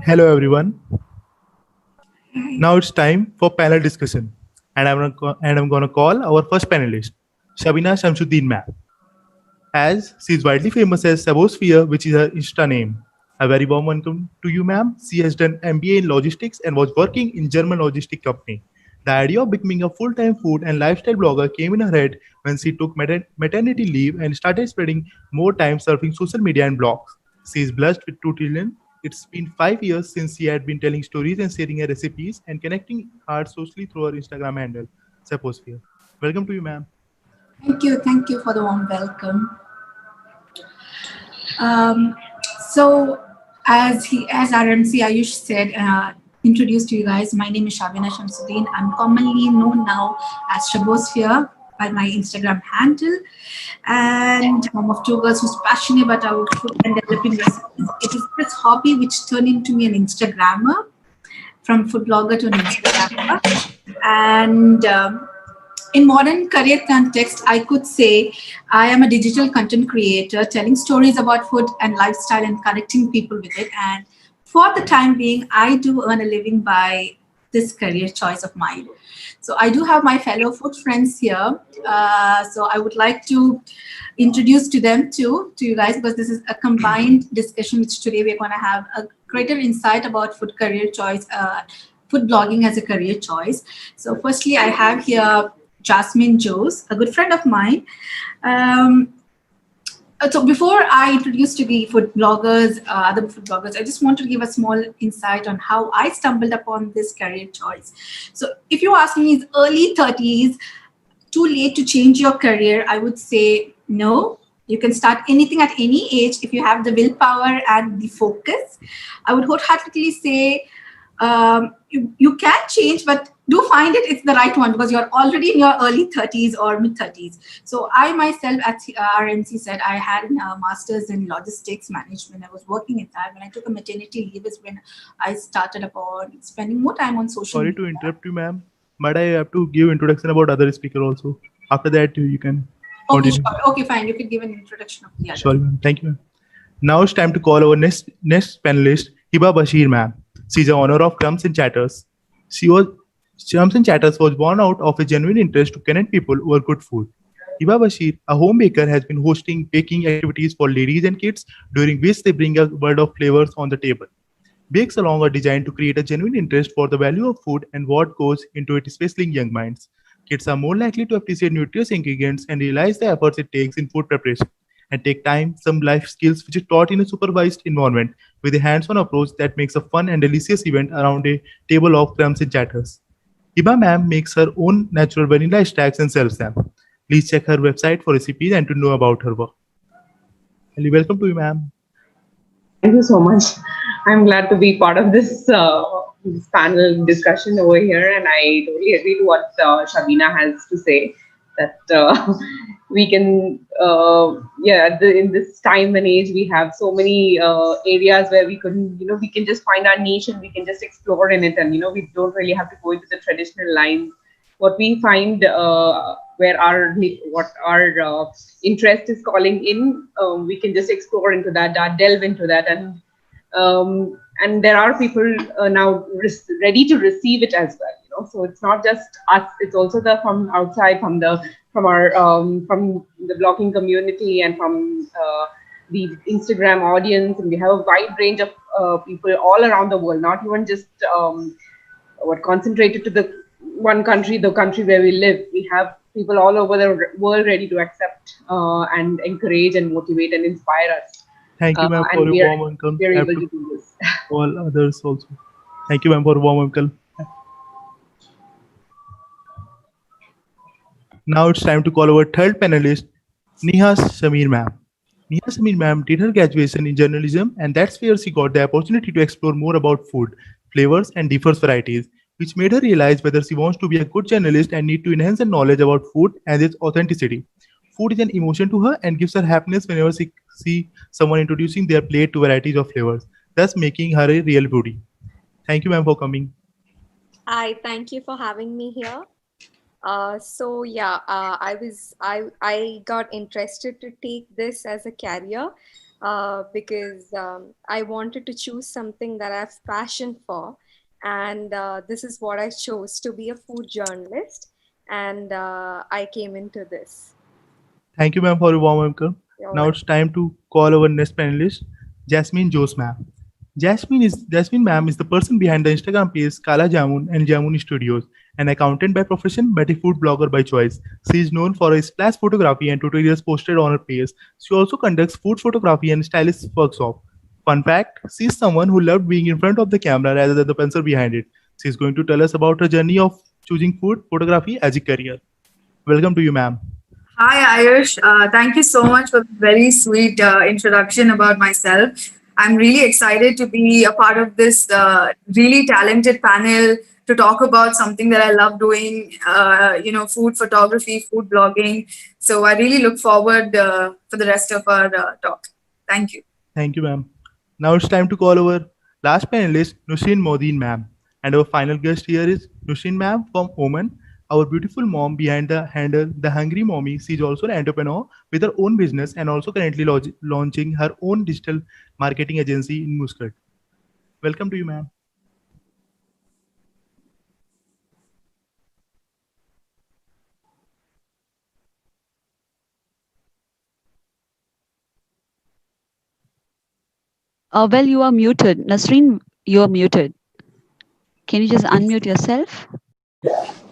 Hello everyone. Now it's time for panel discussion, and I'm gonna call our first panelist, Shabina Shamsuddin ma'am, as she is widely famous as 𝗤𝗏𝗃𝗲, which is her Insta name. A very warm welcome to you, ma'am. She has done MBA in logistics and was working in German logistic company. The idea of becoming a full-time food and lifestyle blogger came in her head when she took maternity leave and started spending more time surfing social media and blogs. She is blessed with 2 trillion. It's been 5 years since she had been telling stories and sharing her recipes and connecting hearts socially through her Instagram handle, 𝗤𝗏𝗃𝗲𝗃𝗲. Welcome to you, ma'am. Thank you for the warm welcome. So, as RMC Ayush said, introduced to you guys, my name is Shabina Shamsuddin. I'm commonly known now as 𝗤𝗏𝗃𝗲 by my Instagram handle, and mom of two girls who's passionate about our food and developing recipes. It is this hobby which turned into me an Instagrammer, from food blogger to an Instagrammer, and in modern career context, I could say I am a digital content creator telling stories about food and lifestyle and connecting people with it. And for the time being, I do earn a living by this career choice of mine. So I do have my fellow food friends here. So I would like to introduce to them too, to you guys, because this is a combined discussion which today we're going to have a greater insight about food career choice, food blogging as a career choice. So firstly, I have here Jasmine Jose, a good friend of mine. So before I introduce to the food bloggers, other food bloggers, I just want to give a small insight on how I stumbled upon this career choice. So if you ask me, is early 30s too late to change your career? I would say no. You can start anything at any age if you have the willpower and the focus. I would wholeheartedly say you can change, but do find it's the right one, because you're already in your early 30s or mid 30s. So I myself, at RMC said, I had a master's in logistics management. I was working in that. When I took a maternity leave is when I started upon spending more time on social Sorry media. to interrupt you, ma'am, but I have to give introduction about other speaker also. After that, you can Okay, continue. sure. Okay, fine. You could give an introduction of the other. Sorry, ma'am. Thank you, ma'am. Now it's time to call our next panelist, Hiba Basheer, ma'am. She's the owner of 𝗏𝗏𝗃𝗲𝗃𝗏𝗹. 𝗏𝗏𝗃𝗃𝗃𝗏𝗃𝗏 was born out of a genuine interest to connect people over good food. Hiba Basheer, a home baker, has been hosting baking activities for ladies and kids, during which they bring a world of flavors on the table. 𝗥𝗏𝗃𝗃𝗃𝗏 are designed to create a genuine interest for the value of food and what goes into it, especially in young minds. Kids are more likely to appreciate nutritious ingredients and realize the efforts it takes in food preparation, and take time, some life skills which is taught in a supervised environment with a hands-on approach that makes a fun and delicious event around a table of crumbs and chatters. Hiba ma'am makes her own natural vanilla stacks and sells them. Please check her website for recipes and to know about her work. Hello, welcome to you, ma'am. Thank you so much. I'm glad to be part of this panel discussion over here, and I totally agree to what Shabina has to say. That we can, in this time and age, we have so many areas where we can, we can just find our niche and we can just explore in it, and we don't really have to go into the traditional lines. What we find, where what our interest is calling in, we can just explore into that, delve into that, and there are people now ready to receive it as well. So it's not just us; it's also from outside, from the blogging community and from the Instagram audience, and we have a wide range of people all around the world, not even just concentrated to the country where we live. We have people all over the world ready to accept and encourage and motivate and inspire us. Thank you, ma'am, for And your warm welcome. we are I have able to to do this. all others also. Thank you, ma'am, for warm welcome. Now it's time to call our third panelist, Niha Sameer ma'am. Niha Sameer ma'am did her graduation in journalism, and that's where she got the opportunity to explore more about food, flavors, and diverse varieties, which made her realize whether she wants to be a good journalist and need to enhance her knowledge about food and its authenticity. Food is an emotion to her and gives her happiness whenever she sees someone introducing their plate to varieties of flavors, thus making her a real foodie. Thank you, ma'am, for coming. Hi, thank you for having me here. I got interested to take this as a career because I wanted to choose something that I have passion for. And this is what I chose, to be a food journalist. And I came into this. Thank you, ma'am, for your warm welcome. You're Now it's time to call our next panelist, Jasmine Jose, ma'am. Jasmine ma'am is the person behind the Instagram page 𝗥𝗲𝗰𝗶𝗽𝗲 and Jamuni Studios, an accountant by profession but a food blogger by choice. She is known for her splash photography and tutorials posted on her page. She also conducts food photography and stylist workshop. Fun fact, she is someone who loved being in front of the camera rather than the pencil behind it. She is going to tell us about her journey of choosing food photography as a career. Welcome to you, ma'am. Hi, Ayush. Thank you so much for the very sweet introduction about myself. I'm really excited to be a part of this really talented panel to talk about something that I love doing, food photography, food blogging. So I really look forward for the rest of our talk. Thank you. Thank you, ma'am. Now it's time to call our last panelist, Nusreen Moideen, ma'am. And our final guest here is Nusreen, ma'am, from Oman. Our beautiful mom behind the handle, The Hungry Mommy. She's also an entrepreneur with her own business and also currently launching her own digital marketing agency in Muscat. Welcome to you, ma'am. Well, you are muted. Nasreen, you are muted. Can you just unmute yourself?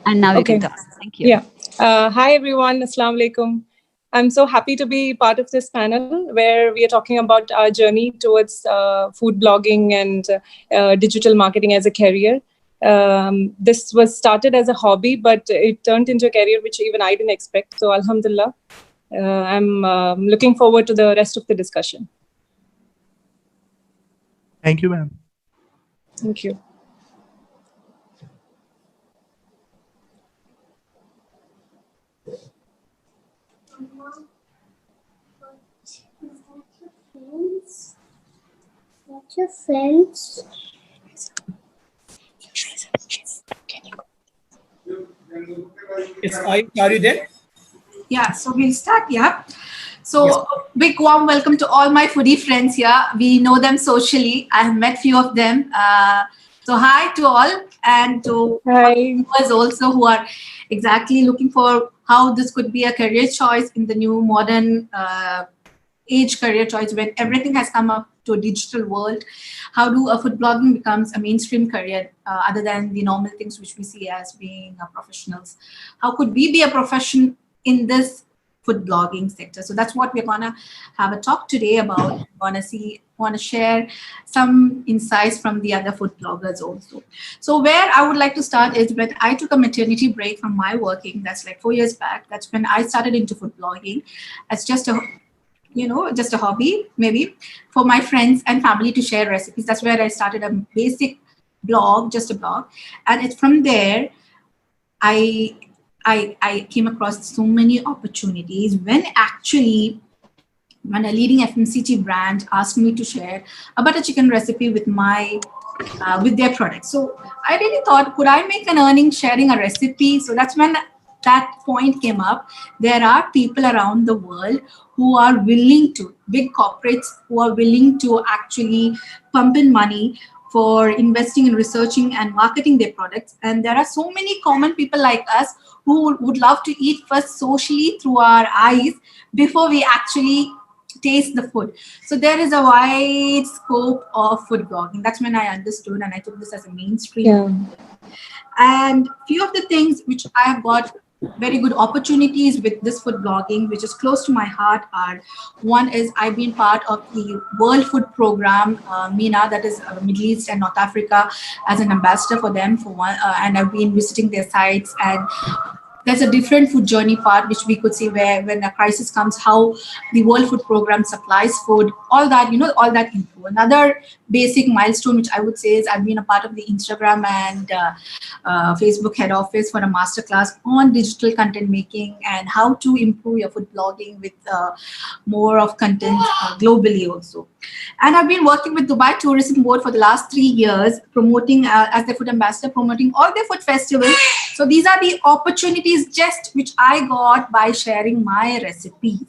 And now you can talk. Thank you. Yeah. Hi, everyone. Assalamu alaikum. I'm so happy to be part of this panel where we are talking about our journey towards food blogging and digital marketing as a career. This was started as a hobby, but it turned into a career which even I didn't expect. So, alhamdulillah, I'm looking forward to the rest of the discussion. Thank you, ma'am. Thank you. What's your friends? Yes, are you there? Yeah, so we'll start. Yeah. So Yes. big warm welcome to all my foodie friends here. We know them socially. I have met few of them. So hi to all, and to viewers also who are exactly looking for how this could be a career choice in the new modern age career choice when everything has come up to a digital world. How do a food blogging becomes a mainstream career other than the normal things which we see as being professionals? How could we be a profession in this food blogging sector? So that's what we're gonna have a talk today about. Want to share some insights from the other food bloggers also. So where I would like to start is when I took a maternity break from my working. That's like 4 years back. That's when I started into food blogging as just a just a hobby, maybe for my friends and family to share recipes. That's where I started a basic blog, just a blog, and it's from there I came across so many opportunities when a leading FMCG brand asked me to share a butter chicken recipe with with their product. So I really thought, could I make an earning sharing a recipe? So that's when that point came up. There are people around the world who are willing to, big corporates who are willing to actually pump in money for investing in researching and marketing their products. And there are so many common people like us who would love to eat first socially through our eyes before we actually taste the food. So there is a wide scope of food blogging. That's when I understood, and I took this as a mainstream. Yeah. And few of the things which I have got very good opportunities with this food blogging, which is close to my heart, are one is I've been part of the World Food Program, MENA, that is Middle East and North Africa, as an ambassador for them for one, and I've been visiting their sites. And there's a different food journey part which we could see where when a crisis comes, how the World Food Program supplies food, all that, all that info. Another basic milestone which I would say is I've been a part of the Instagram and Facebook head office for a masterclass on digital content making and how to improve your food blogging with more of content globally also. And I've been working with Dubai Tourism Board for the last 3 years, promoting as the food ambassador, promoting all their food festivals. So these are the opportunities just which I got by sharing my recipes.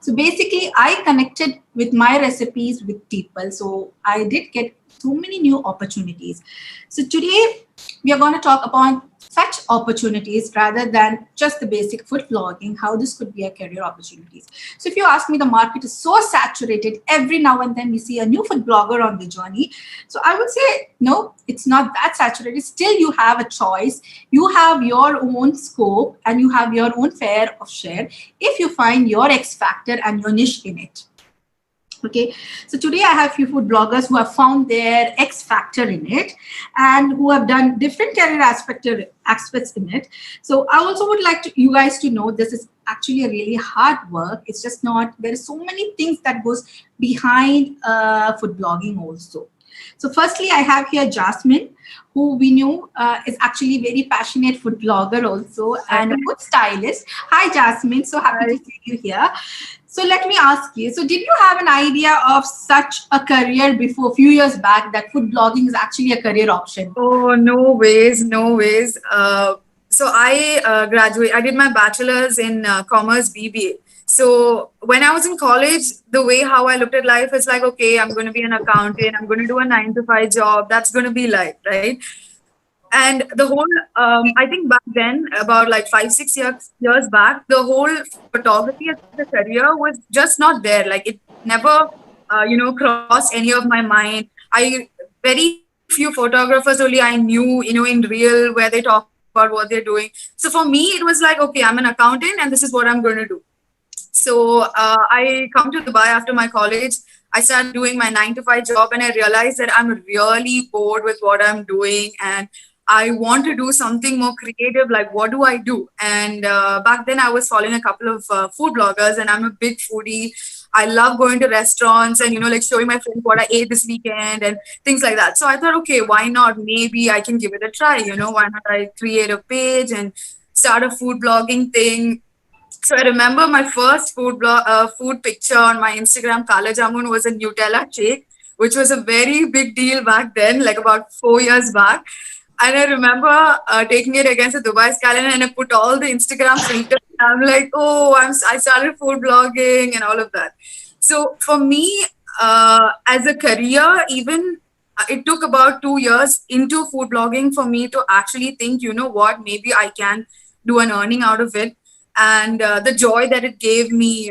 So basically, I connected with my recipes with people. So I did get so many new opportunities. So today we are going to talk about such opportunities rather than just the basic food blogging, how this could be a career opportunities. So if you ask me, the market is so saturated. Every now and then we see a new food blogger on the journey. So I would say, no, it's not that saturated. Still, you have a choice. You have your own scope and you have your own fair of share if you find your X factor and your niche in it. Okay, so today I have few food bloggers who have found their X factor in it and who have done different career aspects in it. So I also would like you guys to know this is actually a really hard work. It's just not, there are so many things that goes behind food blogging also. So firstly, I have here Jasmine, who we knew is actually very passionate food blogger also and a food stylist. Hi, Jasmine. So happy to see you here. So let me ask you, so did you have an idea of such a career before a few years back that food blogging is actually a career option? Oh, no ways, no ways. So I did my bachelor's in commerce BBA. So when I was in college, the way how I looked at life is like, okay, I'm going to be an accountant. I'm going to do a 9-to-5 job. That's going to be life, right? And the whole, I think back then, about like 5-6 years back, the whole photography as a career was just not there. Like it never, crossed any of my mind. Very few photographers only I knew, in real, where they talk about what they're doing. So for me, it was like, okay, I'm an accountant and this is what I'm going to do. So I come to Dubai after my college. I started doing my 9-to-5 job and I realized that I'm really bored with what I'm doing and I want to do something more creative. Like, what do I do? And back then I was following a couple of food bloggers and I'm a big foodie. I love going to restaurants and, like showing my friends what I ate this weekend and things like that. So I thought, okay, why not? Maybe I can give it a try. Why not I create a page and start a food blogging thing? So I remember my first food picture on my Instagram, 𝗥𝗲𝗰𝗶𝗽𝗲 was a Nutella shake, which was a very big deal back then, like about 4 years back. And I remember taking it against the Dubai skyline and I put all the Instagram filters. I'm like, oh, I started food blogging and all of that. So for me, as a career, even it took about 2 years into food blogging for me to actually think, what, maybe I can do an earning out of it. And the joy that it gave me,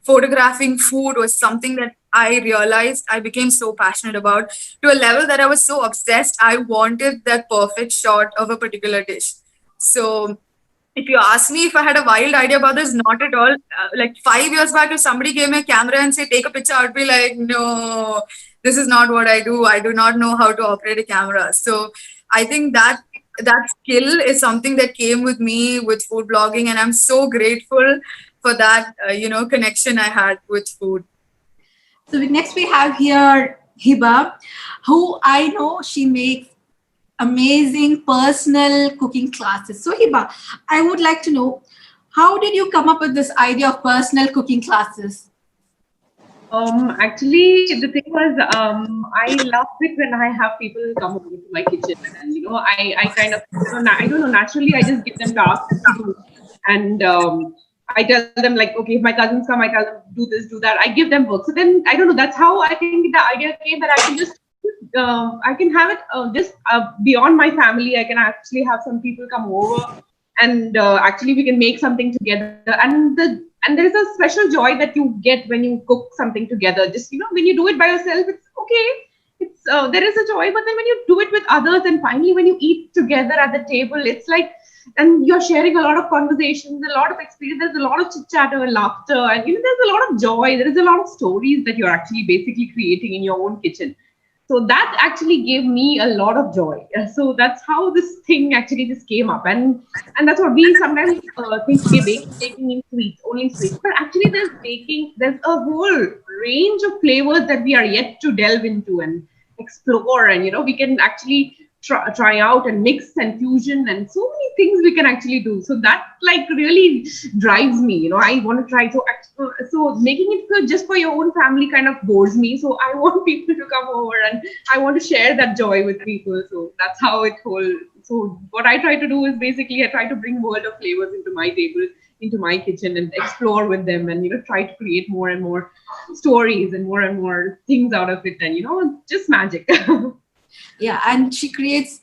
photographing food was something that I realized I became so passionate about to a level that I was so obsessed. I wanted that perfect shot of a particular dish. So if you ask me if I had a wild idea about this, not at all. Like 5 years back, if somebody gave me a camera and say, take a picture, I'd be like, no, this is not what I do. I do not know how to operate a camera. So I think that skill is something that came with me with food blogging. And I'm so grateful for that, connection I had with food. So next we have here Hiba, who I know she makes amazing personal cooking classes. So Hiba, I would like to know, how did you come up with this idea of personal cooking classes? Actually, the thing was, I love it when I have people come over to my kitchen, and I kind of, I don't know, naturally, I just give them tasks to do, and I tell them like, okay, if my cousins come, I tell them do this, do that. I give them work. So then I don't know. That's how I think the idea came that I can just, I can have it just beyond my family. I can actually have some people come over, and actually we can make something together. And there is a special joy that you get when you cook something together. Just when you do it by yourself, it's okay. It's there is a joy, but then when you do it with others, and finally when you eat together at the table, it's like. And you're sharing a lot of conversations, a lot of experience, there's a lot of chit chat and laughter, and there's a lot of joy, there is a lot of stories that you're actually basically creating in your own kitchen. So that actually gave me a lot of joy. So that's how this thing actually just came up. And that's what we sometimes think we're baking in sweets, only sweets. But actually there's a whole range of flavors that we are yet to delve into and explore. And, we can actually try out and mix and fusion and so many things we can actually do. So that like really drives me. I want to try. So making it just for your own family kind of bores me. So I want people to come over and I want to share that joy with people. So that's how it whole. So what I try to do is basically I try to bring world of flavors into my table. into my kitchen and explore with them and, try to create more and more stories and more things out of it. And, just magic. Yeah, and she creates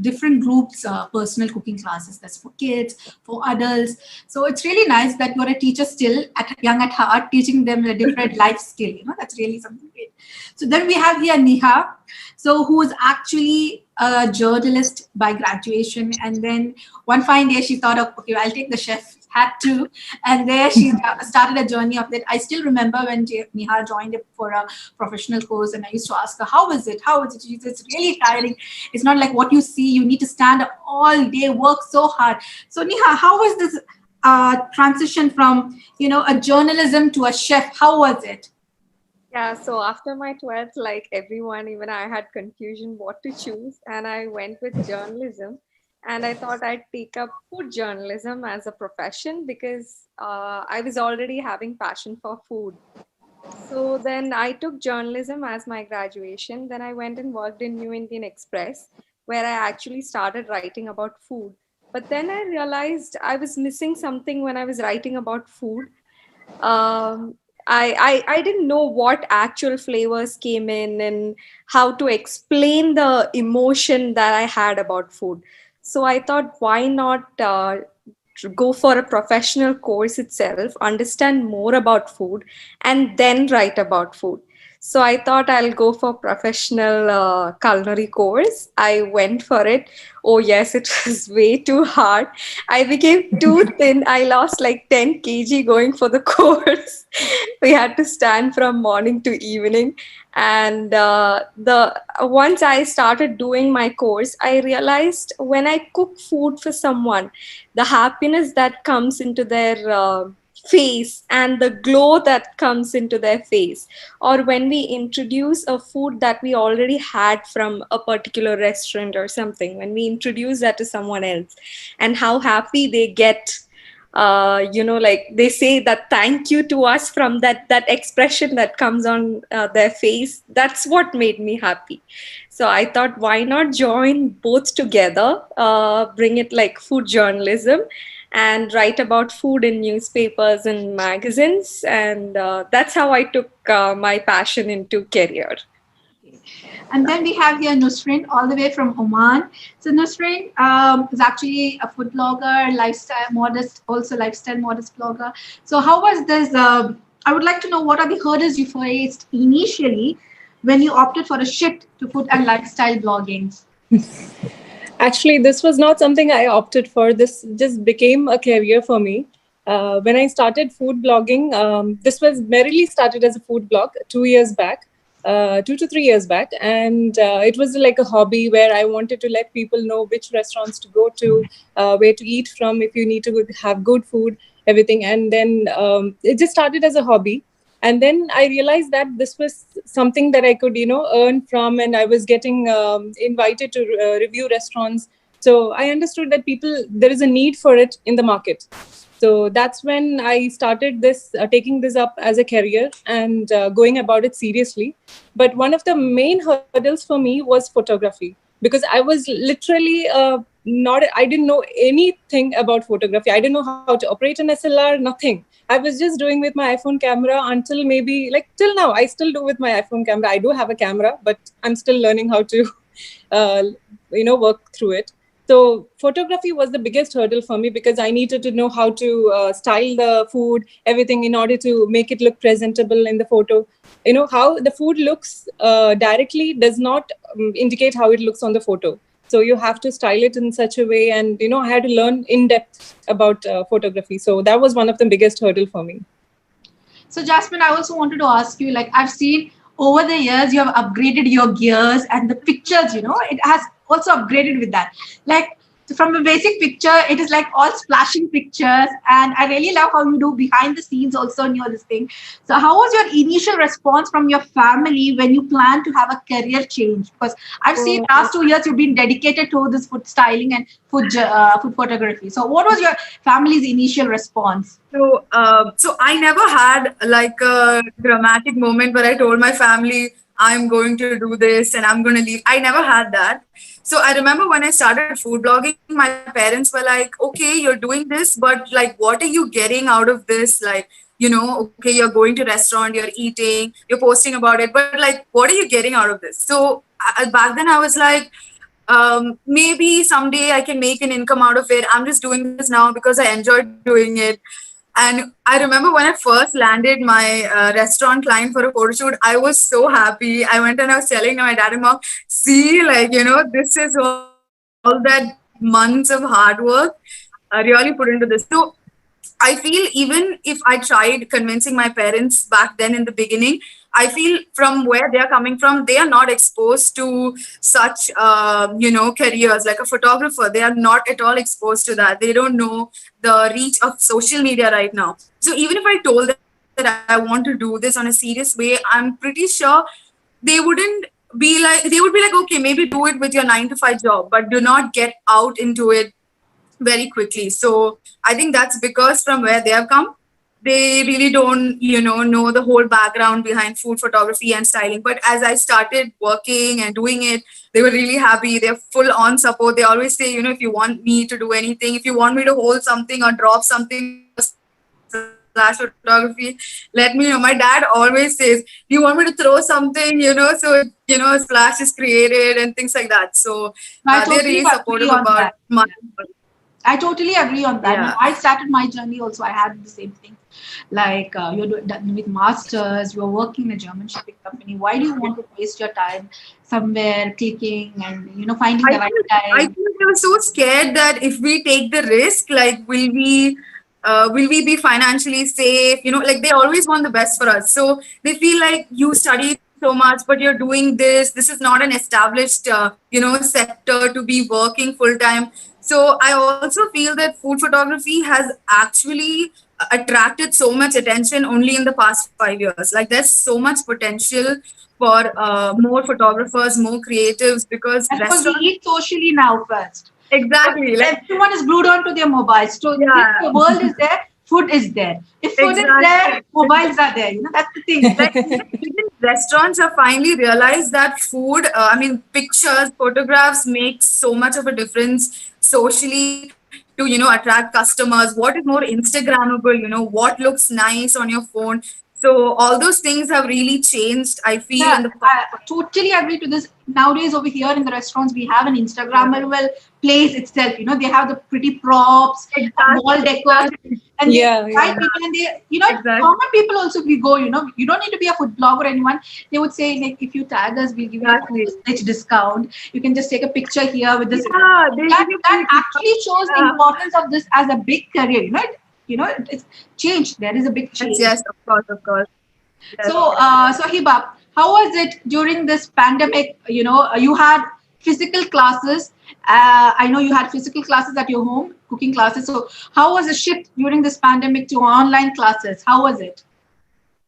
different groups, personal cooking classes. That's for kids, for adults. So it's really nice that you're a teacher still, young at heart, teaching them a different life skill. That's really something great. So then we have here Niha, so who is actually a journalist by graduation, and then one fine day she thought of, okay, I'll take the chef hat too, and there she started a journey of that. I still remember when Niha joined for a professional course, and I used to ask her, how is it? She said, it's really tiring. It's not like what you see. You need to stand all day, work so hard. So Niha, how was this transition from, a journalism to a chef? How was it? Yeah, so after my 12th, like everyone, even I had confusion what to choose, and I went with journalism. And I thought I'd take up food journalism as a profession because I was already having passion for food. So then I took journalism as my graduation. Then I went and worked in New Indian Express, where I actually started writing about food. But then I realized I was missing something when I was writing about food. I didn't know what actual flavors came in and how to explain the emotion that I had about food. So I thought, why not go for a professional course itself, understand more about food, and then write about food. So I thought I'll go for professional culinary course. I went for it. Oh yes, it was way too hard. I became too thin. I lost like 10 kg going for the course. We had to stand from morning to evening. And once I started doing my course, I realized when I cook food for someone, the happiness that comes into their face and the glow that comes into their face, or when we introduce a food that we already had from a particular restaurant or something, when we introduce that to someone else and how happy they get, like they say that thank you to us from that expression that comes on their face, that's what made me happy. So I thought, why not join both together, bring it like food journalism and write about food in newspapers and magazines. And that's how I took my passion into career. And then we have here Nusreen, all the way from Oman. So Nusreen is actually a food blogger, lifestyle modest blogger. So how was this? I would like to know, what are the hurdles you faced initially when you opted for a shift to food and lifestyle blogging? Actually, this was not something I opted for. This just became a career for me. When I started food blogging, this was merely started as a food blog 2 years back, 2 to 3 years back. And it was like a hobby where I wanted to let people know which restaurants to go to, where to eat from, if you need to have good food, everything. And then it just started as a hobby. And then I realized that this was something that I could, earn from, and I was getting invited to review restaurants. So I understood that there is a need for it in the market. So that's when I started this, taking this up as a career and going about it seriously. But one of the main hurdles for me was photography, because I was literally I didn't know anything about photography. I didn't know how to operate an SLR, nothing. I was just doing with my iPhone camera until maybe, till now, I still do with my iPhone camera. I do have a camera, but I'm still learning how to, work through it. So photography was the biggest hurdle for me, because I needed to know how to style the food, everything, in order to make it look presentable in the photo. How the food looks directly does not indicate how it looks on the photo. So you have to style it in such a way, and I had to learn in depth about photography. So that was one of the biggest hurdle for me. So Jasmine, I also wanted to ask you, I've seen over the years you have upgraded your gears and the pictures, it has also upgraded with that. From a basic picture, it is all splashing pictures, and I really love how you do behind the scenes also in this thing. So how was your initial response from your family when you plan to have a career change? Because I've seen last 2 years you've been dedicated to this food styling and food photography. So what was your family's initial response? So I never had a dramatic moment where I told my family, I'm going to do this and I'm going to leave. I never had that. So I remember when I started food blogging, my parents were like, okay, you're doing this, but like, what are you getting out of this? Like, okay, you're going to restaurant, you're eating, you're posting about it, but like, what are you getting out of this? So back then I was like, maybe someday I can make an income out of it. I'm just doing this now because I enjoy doing it. And I remember when I first landed my restaurant client for a photo shoot, I was so happy. I went and I was telling my dad and mom, see, like, this is all that months of hard work I really put into this. So I feel even if I tried convincing my parents back then in the beginning, I feel from where they're coming from, they are not exposed to such, careers like a photographer. They are not at all exposed to that. They don't know the reach of social media right now. So even if I told them that I want to do this on a serious way, I'm pretty sure they wouldn't be like, they would be like, okay, maybe do it with your 9 to 5 job, but do not get out into it very quickly. So I think that's because from where they have come, they really don't, know the whole background behind food photography and styling. But as I started working and doing it, they were really happy. They're full on support. They always say, if you want me to do anything, if you want me to hold something or drop something slash photography, let me know. My dad always says, do you want me to throw something, so, a splash is created and things like that. So they're really supportive about my... I totally agree on that. Yeah. When I started my journey also, I had the same thing. Like you're done with masters, you're working in a German shipping company. Why do you want to waste your time somewhere clicking and finding the right time? I think they were so scared that if we take the risk, like will we be financially safe? Like they always want the best for us. So they feel like you study so much, but you're doing this. This is not an established sector to be working full time. So I also feel that food photography has actually attracted so much attention only in the past 5 years. Like there's so much potential for more photographers, more creatives, because we eat socially now first. Exactly. Like, everyone is glued on to their mobiles. So if the world is there, food is there. If food is there, mobiles are there. That's the thing. Like, even restaurants have finally realized that food, pictures, photographs make so much of a difference socially to, attract customers. What is more Instagrammable, what looks nice on your phone. So all those things have really changed, I feel. I totally agree to this. Nowadays over here in the restaurants, we have an Instagrammable place itself. They have the pretty props, wall decor, and people, and they, common people also, we go, you don't need to be a food blogger or anyone. They would say, like, if you tag us, we'll give you a discount. You can just take a picture here with this. That actually shows the importance of this as a big career. It's changed. There is a big change. Yes, of course. Yes. So Hiba, how was it during this pandemic? You had physical classes. I know you had physical classes at your home, cooking classes. So how was the shift during this pandemic to online classes? How was it?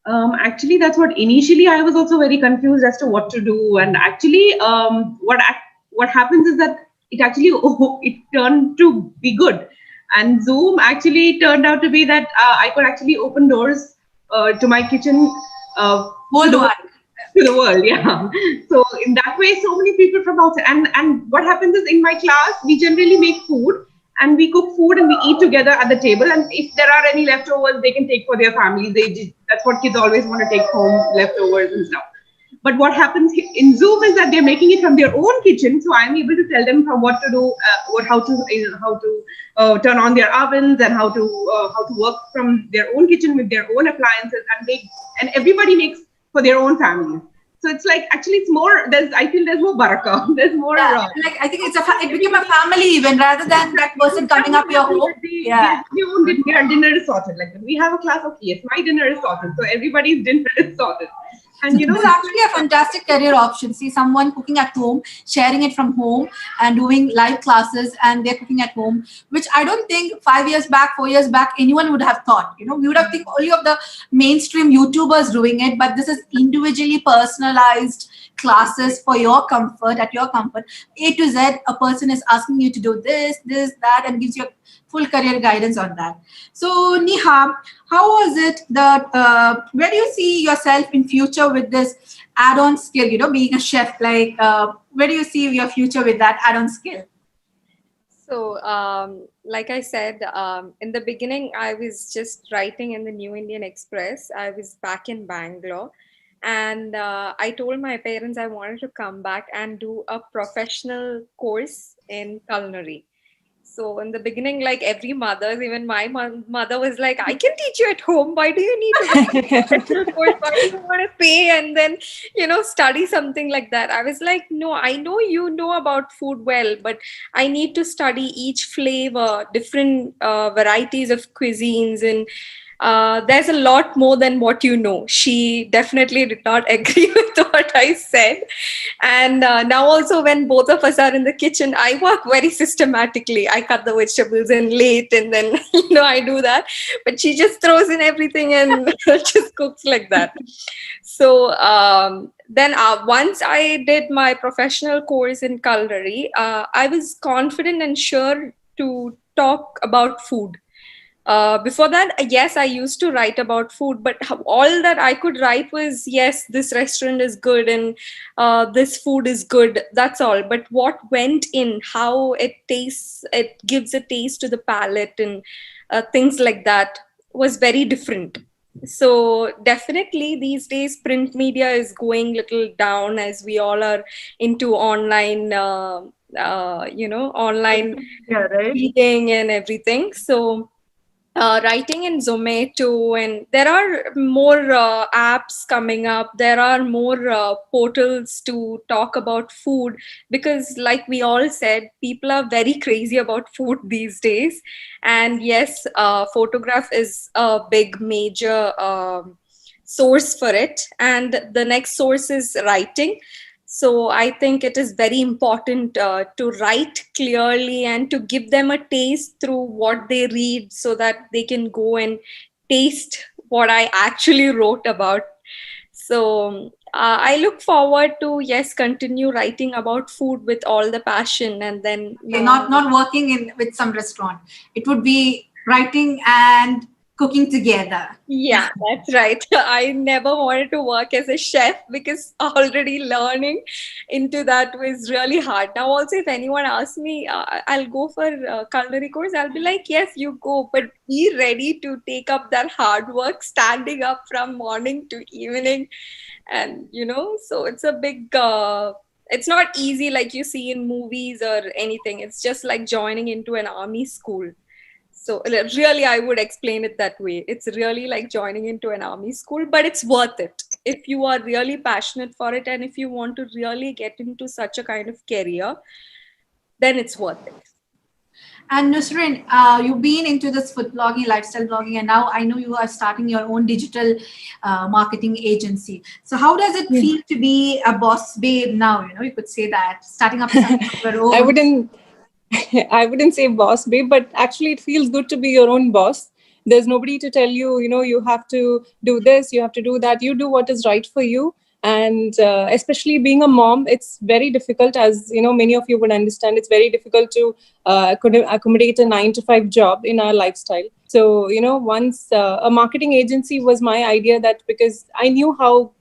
Actually, that's what initially I was also very confused as to what to do. And actually, what happens is that it turned to be good. And Zoom actually turned out to be that I could actually open doors to my kitchen to the world, yeah. So in that way, so many people from outside. And what happens is in my class, we generally make food and we cook food and we eat together at the table. And if there are any leftovers, they can take for their families. That's what kids always want to take home, leftovers and stuff. But what happens in Zoom is that they're making it from their own kitchen. So I'm able to tell them from what to do, how to turn on their ovens and how to work from their own kitchen with their own appliances, and everybody makes for their own family. So it's like, actually it's more, I feel there's more barakah. There's more. Like I think it became a family event rather than that person coming up your home. Their dinner is sorted. Like we have a class, okay, yes, my dinner is sorted. So everybody's dinner is sorted. And it's actually a fantastic career option. See someone cooking at home, sharing it from home and doing live classes, and they're cooking at home, which I don't think 4 years back, anyone would have thought. We would have think only of the mainstream YouTubers doing it, but this is individually personalized classes for your comfort, at your comfort. A to Z, a person is asking you to do this, that, and gives you full career guidance on that. So Niha, how was it that, where do you see yourself in future with this add-on skill, being a chef, like, where do you see your future with that add-on skill? So, like I said, in the beginning, I was just writing in the New Indian Express. I was back in Bangalore. And I told my parents I wanted to come back and do a professional course in culinary. So in the beginning, like every mother, even my mother was like, I can teach you at home. Why do you need to go to a professional course? Why do you want to pay and then, study something like that? I was like, no, I know you know about food well, but I need to study each flavor, different varieties of cuisines, and there's a lot more than what you know. She definitely did not agree with what I said. And now also when both of us are in the kitchen, I work very systematically. I cut the vegetables in late and then, I do that. But she just throws in everything and just cooks like that. So then once I did my professional course in culinary, I was confident and sure to talk about food. Before that, yes, I used to write about food, but all that I could write was, yes, this restaurant is good and this food is good. That's all. But what went in, how it tastes, it gives a taste to the palate and things like that was very different. So definitely these days, print media is going little down as we all are into online, online reading and everything. So writing in Zomato, and there are more apps coming up. There are more portals to talk about food because, like we all said, people are very crazy about food these days. And yes, photograph is a big major source for it. And the next source is writing. So I think it is very important to write clearly and to give them a taste through what they read so that they can go and taste what I actually wrote about. So I look forward to, yes, continue writing about food with all the passion and then... Not working with some restaurant. It would be writing and cooking together. Yeah, that's right. I never wanted to work as a chef because already learning into that was really hard. Now also, if anyone asks me, I'll go for a culinary course, I'll be like, yes, you go, but be ready to take up that hard work, standing up from morning to evening. And, so it's a big... it's not easy like you see in movies or anything. It's just like joining into an army school. So really, I would explain it that way. It's really like joining into an army school, but it's worth it. If you are really passionate for it and if you want to really get into such a kind of career, then it's worth it. And Nusreen, you've been into this food blogging, lifestyle blogging, and now I know you are starting your own digital marketing agency. So how does it feel to be a boss babe now? You could say that, starting up something of your own. I wouldn't say boss babe, but actually it feels good to be your own boss. There's nobody to tell you, you have to do this, you have to do that. You do what is right for you. And especially being a mom, it's very difficult, as many of you would understand. It's very difficult to accommodate a 9-to-5 job in our lifestyle. So, once a marketing agency was my idea, that because I knew how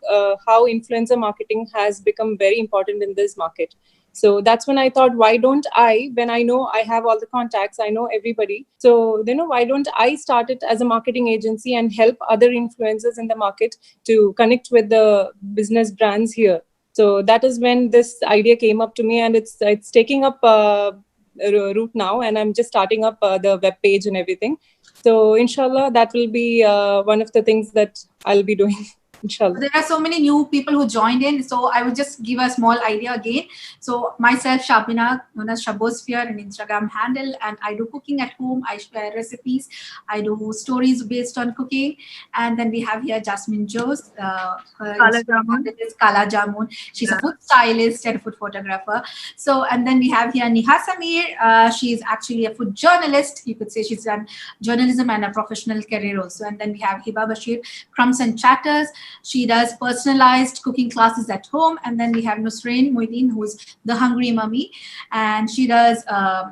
influencer marketing has become very important in this market. So that's when I thought, why don't I, when I know I have all the contacts, I know everybody. So, why don't I start it as a marketing agency and help other influencers in the market to connect with the business brands here. So that is when this idea came up to me, and it's taking up root now, and I'm just starting up the web page and everything. So inshallah, that will be one of the things that I'll be doing. Inshallah. There are so many new people who joined in, so I will just give a small idea again. So myself, Shabina, known as 𝗥𝗲𝗰𝗶 an Instagram handle, and I do cooking at home. I share recipes. I do stories based on cooking. And then we have here Jasmine Jose. Her Instagram handle is 𝗥𝗲𝗰𝗶𝗽𝗲. She's a food stylist and a food photographer. So, and then we have here Niha Sameer. She's actually a food journalist. You could say she's done journalism and a professional career also. And then we have Hiba Basheer, Crumbs and Chatters. She does personalized cooking classes at home. And then we have Nusreen Moideen, who's the Hungry Mummy, and she does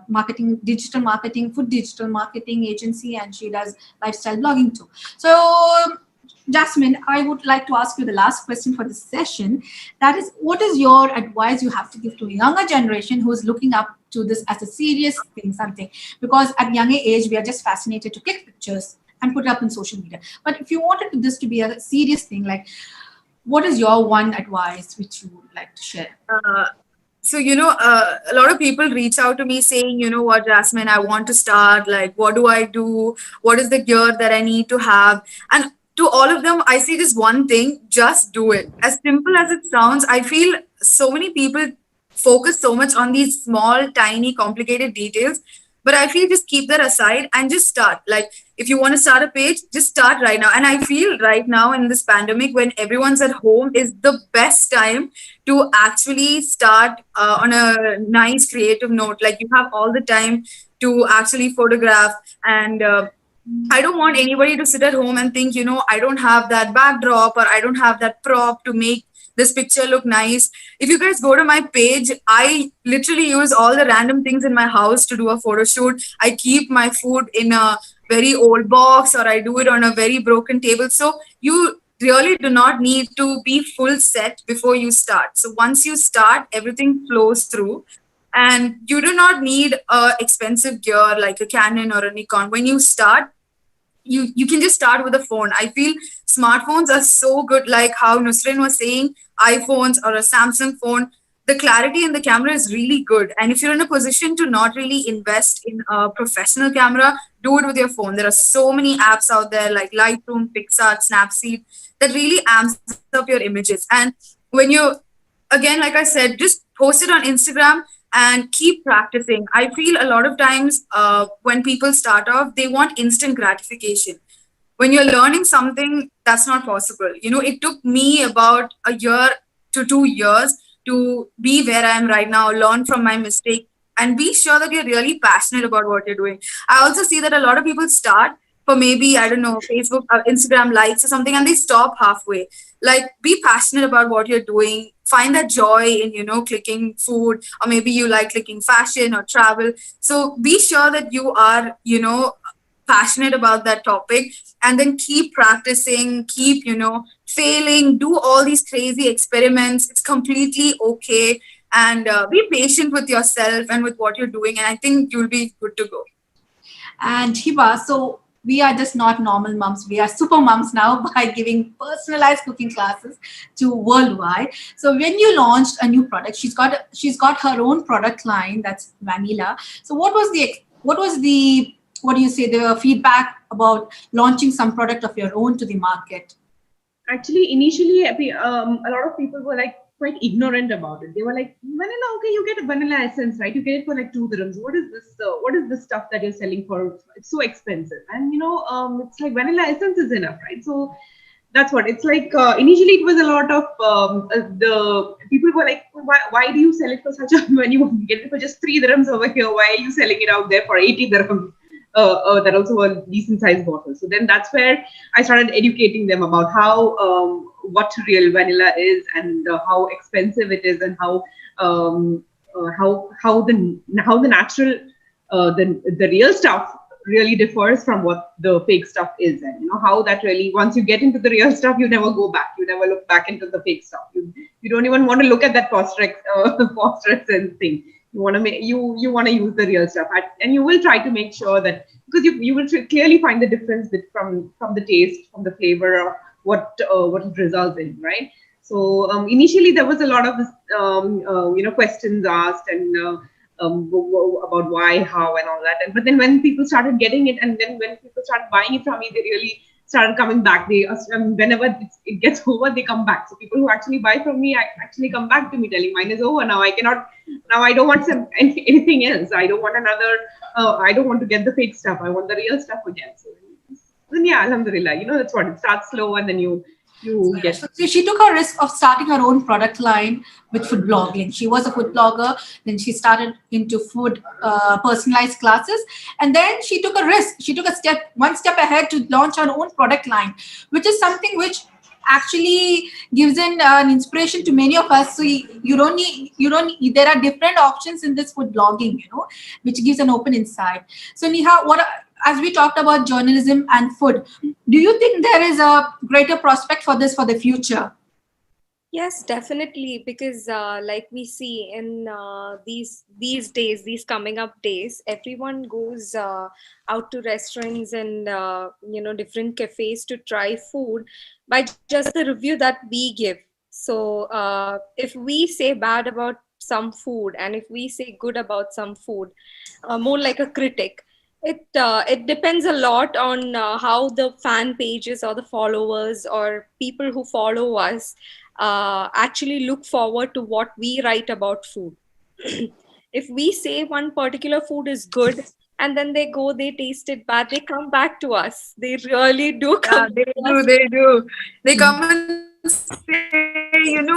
marketing, digital marketing, food digital marketing agency, and she does lifestyle blogging too. So Jasmine, I would like to ask you the last question for this session. That is, what is your advice you have to give to a younger generation who is looking up to this as a serious thing, something? Because at younger age, we are just fascinated to click pictures and put it up on social media. But if you wanted this to be a serious thing, like, what is your one advice which you would like to share? So, a lot of people reach out to me saying, you know what, Jasmine, I want to start. Like, what do I do? What is the gear that I need to have? And to all of them, I say just one thing, just do it. As simple as it sounds, I feel so many people focus so much on these small, tiny, complicated details. But I feel just keep that aside and just start. Like, if you want to start a page, just start right now. And I feel right now in this pandemic, when everyone's at home, is the best time to actually start on a nice creative note. Like, you have all the time to actually photograph. And I don't want anybody to sit at home and think, I don't have that backdrop or I don't have that prop to make this picture look nice. If you guys go to my page, I literally use all the random things in my house to do a photo shoot. I keep my food in a very old box, or I do it on a very broken table. So you really do not need to be full set before you start. So once you start, everything flows through. And you do not need expensive gear like a Canon or a Nikon. When you start, you can just start with a phone. I feel smartphones are so good, like how Nusreen was saying, iPhones or a Samsung phone, the clarity in the camera is really good. And if you're in a position to not really invest in a professional camera, do it with your phone. There are so many apps out there like Lightroom, PicsArt, Snapseed that really amps up your images. And when you, again, like I said, just post it on Instagram and keep practicing. I feel a lot of times when people start off, they want instant gratification. When you're learning something, that's not possible. It took me about a year to 2 years to be where I am right now, learn from my mistake, and be sure that you're really passionate about what you're doing. I also see that a lot of people start for maybe, I don't know, Facebook or Instagram likes or something, and they stop halfway. Like, be passionate about what you're doing. Find that joy in, clicking food, or maybe you like clicking fashion or travel. So be sure that you are, passionate about that topic, and then keep practicing, keep, failing, do all these crazy experiments. It's completely okay. And be patient with yourself and with what you're doing. And I think you'll be good to go. And Hiba, so we are just not normal moms. We are super moms now by giving personalized cooking classes to worldwide. So when you launched a new product, she's got her own product line, that's Vanilla. So what was the feedback about launching some product of your own to the market? Actually, initially, a lot of people were like quite ignorant about it. They were like, vanilla, okay, you get a vanilla essence, right? You get it for like 2 dirhams. What is this? What is this stuff that you're selling for? It's so expensive. And it's like vanilla essence is enough, right? So that's what it's like. Initially, it was a lot of the people were like, why do you sell it for such a when you get it for just 3 dirhams over here? Why are you selling it out there for 80 dirhams? That also a decent sized bottle. So then that's where I started educating them about how what real vanilla is, and how expensive it is, and how the natural the real stuff really differs from what the fake stuff is. And how that really, once you get into the real stuff, you never go back, you never look back into the fake stuff. You don't even want to look at that phosphorescence thing. You want to use the real stuff, and you will try to make sure that, because you will clearly find the difference from the taste, from the flavor, or what it results in, right? So initially there was a lot of questions asked, and about why, how, and all that. But then when people started getting it, and then when people started buying it from me, they really started coming back. They whenever it gets over, they come back. So people who actually buy from me actually come back to me telling, mine is over now. I don't want anything else. I don't want another. I don't want to get the fake stuff. I want the real stuff again. So then yeah, alhamdulillah. That's what, it starts slow, and then you get. So she took a risk of starting her own product line with food blogging. She was a food blogger, then she started into food personalized classes, and then she took a risk. She took one step ahead to launch her own product line, which is something which actually gives an inspiration to many of us. So you don't need, there are different options in this food blogging, which gives an open insight. So Niha, as we talked about journalism and food, do you think there is a greater prospect for this for the future? Yes, definitely, because like we see in these days, these coming up days, everyone goes out to restaurants and different cafes to try food by just the review that we give. So if we say bad about some food and if we say good about some food, more like a critic, it depends a lot on how the fan pages or the followers or people who follow us actually look forward to what we write about food. If we say one particular food is good and then they go, they taste it bad, they come back to us. They really do come. Yeah, they do. They come and say,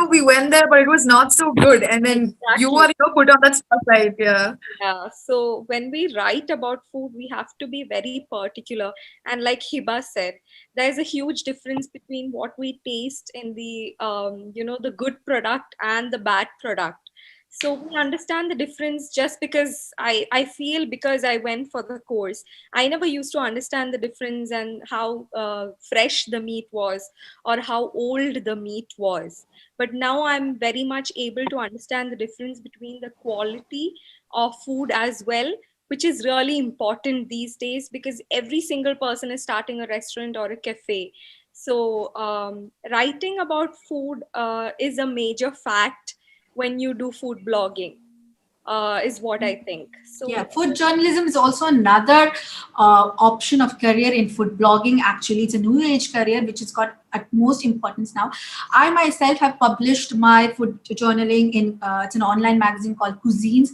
we went there, but it was not so good. And then you are put on that spotlight. Yeah. Yeah. So when we write about food, we have to be very particular. And like Hiba said, there's a huge difference between what we taste in the the good product and the bad product. So we understand the difference just because I feel because I went for the course. I never used to understand the difference and how fresh the meat was or how old the meat was. But now I'm very much able to understand the difference between the quality of food as well, which is really important these days because every single person is starting a restaurant or a cafe. So writing about food is a major fact when you do food blogging, is what I think. So yeah, food journalism is also another option of career in food blogging. Actually, it's a new age career which has got utmost importance now. I myself have published my food journaling in it's an online magazine called Cuisines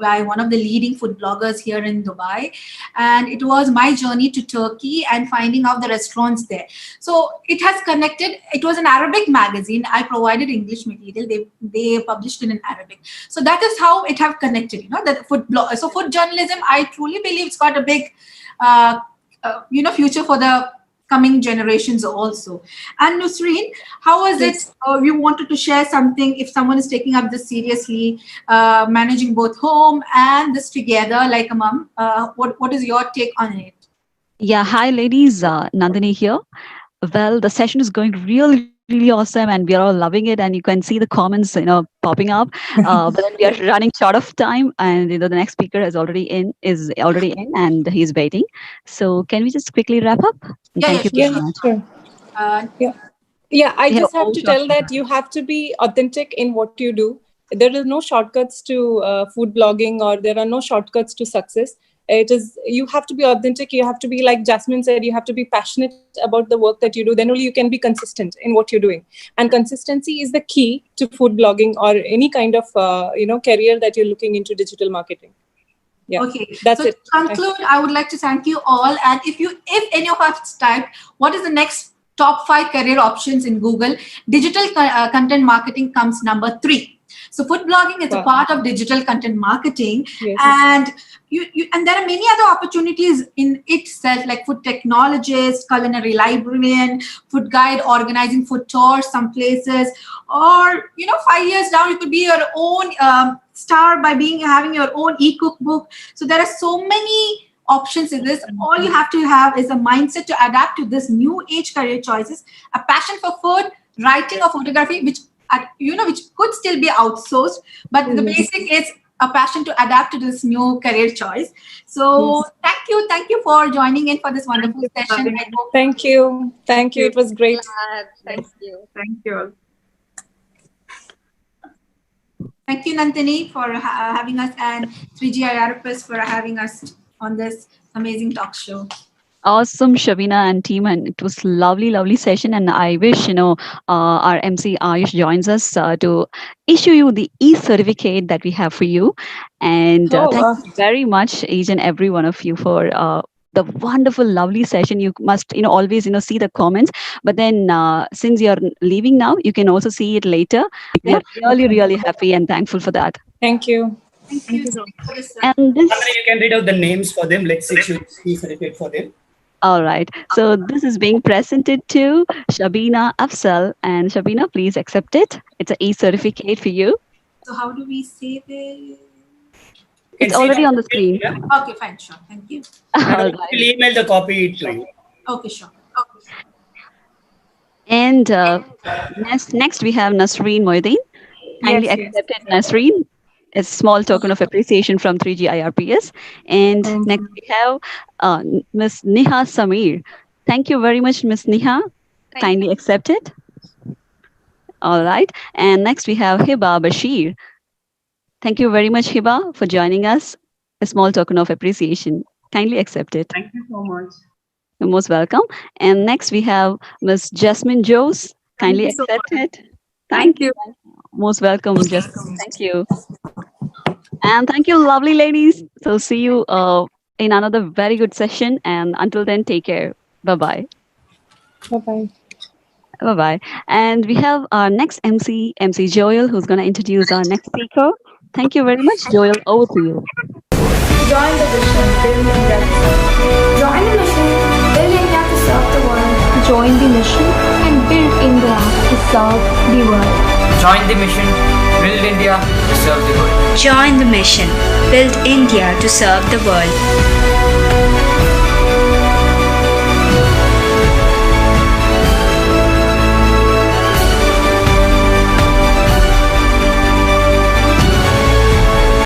by one of the leading food bloggers here in Dubai, and it was my journey to Turkey and finding out the restaurants there. So it has connected. It was an Arabic magazine. I provided English material. They published it in Arabic. So that is how it have connected. That food blog. So food journalism, I truly believe it's got a big future for the coming generations also. And Nusreen, how was it? You wanted to share something if someone is taking up this seriously, managing both home and this together like a mom. What is your take on it? Yeah, hi ladies, Nandini here. Well, the session is going really awesome and we are all loving it, and you can see the comments popping up, but then we are running short of time, and the next speaker is already in and he's waiting. So can we just quickly wrap up? Thank you very much. Sure. I just have to tell that you have to be authentic in what you do. There is no shortcuts to food blogging, or there are no shortcuts to success. You have to be authentic. You have to be, like Jasmine said, you have to be passionate about the work that you do. Then only you can be consistent in what you're doing. And consistency is the key to food blogging or any kind of career that you're looking into digital marketing. Yeah. Okay. That's it. To conclude, I would like to thank you all. And if any of us typed, what is the next top 5 career options in Google? Digital content marketing comes number 3. So food blogging is a part of digital content marketing, and and there are many other opportunities in itself, like food technologist, culinary librarian, food guide, organizing food tours some places, or 5 years down you could be your own star by having your own e-cookbook. So there are so many options in this. All you have to have is a mindset to adapt to this new age career choices, a passion for food, writing or photography, which could still be outsourced, but the basic is a passion to adapt to this new career choice. So thank you for joining in for this wonderful session. Thank you. It was great. Thank you. Thank you. Thank you, Nandini, for having us, and 𝗥𝗲𝗃𝗲 𝗂𝗏 for having us on this amazing talk show. Awesome, Shabina and team, and it was lovely session. And I wish our MC Ayush joins us to issue you the e-certificate that we have for you. And thank you very much, each and every one of you, for the wonderful, lovely session. You must always see the comments, but then since you're leaving now, you can also see it later. We are really happy and thankful for that. Thank you. Thank you. And this, you can read out the names for them. Let's issue e-certificate for them. All right. So this is being presented to Shabina Afzal. And Shabina, please accept it. It's an e-certificate for you. So how do we say this? It's already on the screen. Yeah. Okay, fine, sure. Thank you. All I'll right. email the copy to you. Okay, sure. Okay. And next we have Nusreen Moideen. Kindly Yes, yes. accept it, Nusreen. A small token of appreciation from 3G IRPS. And Thank next we have Miss Niha Sameer. Thank you very much, Miss Niha. Kindly accept it. All right. And next we have Hiba Basheer. Thank you very much, Hiba, for joining us. A small token of appreciation. Kindly accept it. Thank you so much. You're most welcome. And next we have Miss Jasmine Jose. Kindly you so accept it. Thank you. Most welcome, Jasmine. Thank you. And thank you, lovely ladies. So see you in another very good session. And until then, take care. Bye-bye. Bye-bye. Bye-bye. And we have our next MC Joel, who's going to introduce our next speaker. Thank you very much, Joel. Over to you. Join the mission, build India. Join the mission, build India to serve the world. Join the mission and build India to serve the world. Join the mission, build India to serve the world. Join the mission, build India to serve the world.